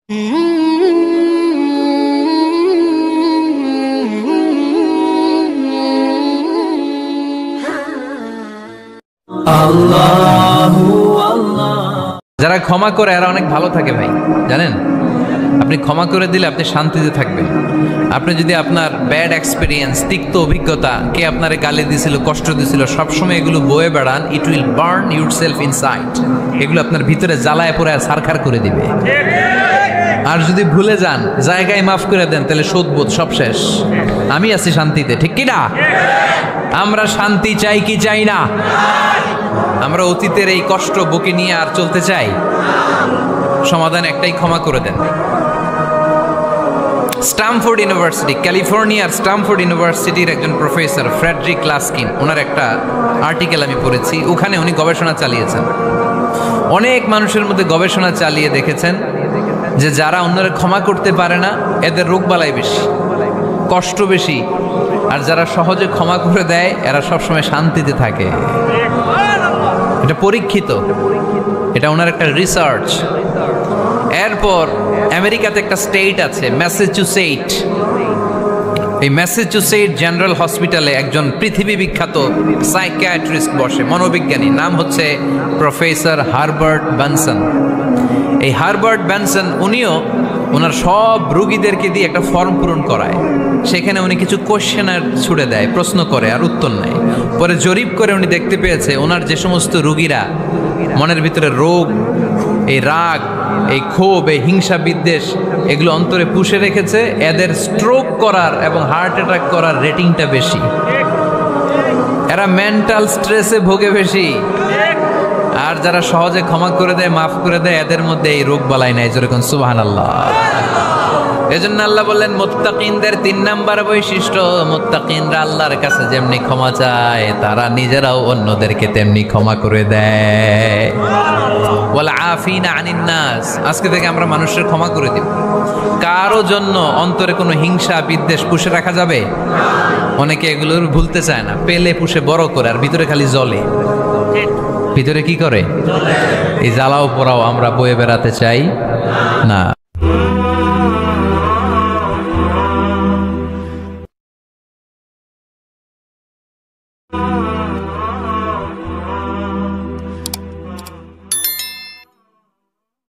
যারা ক্ষমা করে এরা অনেক ভালো থাকে ভাই, জানেন? আপনি ক্ষমা করে দিলে আপনি শান্তিতে থাকবেন। আপনি যদি আপনার ব্যাড এক্সপিরিয়েন্স, তিক্ত অভিজ্ঞতা, কে আপনারে গালি দিছিল, কষ্ট দিছিল, সবসময় এগুলো বয়ে বেড়ান, it will burn your self inside. এগুলো আপনার ভিতরে জ্বালায় পড়ে ছারখার করে দিবে। আর যদি ভুলে যান, জায়গায় মাফ করে দেন, তাহলে শোধবোধ সব শেষ। আমি আছি শান্তিতে, ঠিক কি না? আমরা শান্তি চাই কি চাই না? আমরা অতীতের এই কষ্ট বুকে নিয়ে আর চলতে চাই? সমাধান একটাই, ক্ষমা করে দেন। স্ট্যামফোর্ড ইউনিভার্সিটি, ক্যালিফোর্নিয়ার স্ট্যামফোর্ড ইউনিভার্সিটির একজন প্রফেসর ফ্রেডরিক লাস্কিন, ওনার একটা আর্টিকেল আমি পড়েছি। ওখানে উনি গবেষণা চালিয়েছেন, অনেক মানুষের মধ্যে গবেষণা চালিয়ে দেখেছেন যে যারা অন্যরা ক্ষমা করতে পারে না, এদের রোগবালাই বেশি, কষ্ট বেশি। আর যারা সহজে ক্ষমা করে দেয়, এরা সবসময় শান্তিতে থাকে। এটা পরীক্ষিত, এটা ওনার একটা রিসার্চ। এরপর আমেরিকাতে একটা স্টেট আছে ম্যাসাচুসেটস। এই ম্যাসাচুসেটস জেনারেল হসপিটালে একজন পৃথিবী বিখ্যাত সাইকিয়াট্রিস্ট বসে, মনোবিজ্ঞানী, নাম হচ্ছে প্রফেসর হারবার্ট বেনসন। এই হারবার্ট বেনসন উনিও ওনার সব রোগীদেরকে দিয়ে একটা ফর্ম পূরণ করায়। সেখানে উনি কিছু কোশ্চেনার ছুড়ে দেয়, প্রশ্ন করে আর উত্তর নেয়। পরে জরিপ করে উনি দেখতে পেয়েছে ওনার যে সমস্ত রোগীরা মনের ভিতরে রোগ, এই রাগ, এই ক্ষোভ, এই হিংসা বিদ্বেষ এগুলো অন্তরে পুষে রেখেছে, এদের স্ট্রোক করার এবং হার্ট অ্যাটাক করার রেটিংটা বেশি। এরা মেন্টাল স্ট্রেসে ভোগে বেশি। আর যারা সহজে ক্ষমা করে দেয়, মাফ করে দেয়, এদের মধ্যে এই রোগ বালাই নাই। যেরকম সুবহানাল্লাহ। এজন্য আল্লাহ বললেন মুত্তাকিনদের 3 নাম্বার বৈশিষ্ট্য, মুত্তাকিনরা আল্লাহর কাছে যেমনি ক্ষমা চায়, তারা নিজেরাও অন্যদেরকে তেমনি ক্ষমা করে দেয়। ওয়াল আফিনা আনিন নাস, আজকে থেকে আমরা মানুষের ক্ষমা করে দিব। কারো জন্য অন্তরে কোনো হিংসা বিদ্বেষ পুষে রাখা যাবে? অনেকে এগুলোর ভুলতে চায় না, পেলে পুষে বড় করে, আর ভিতরে খালি জ্বলে। ভিতরে কি করে? এই জ্বালাও পোড়াও আমরা বয়ে বেড়াতে চাই না।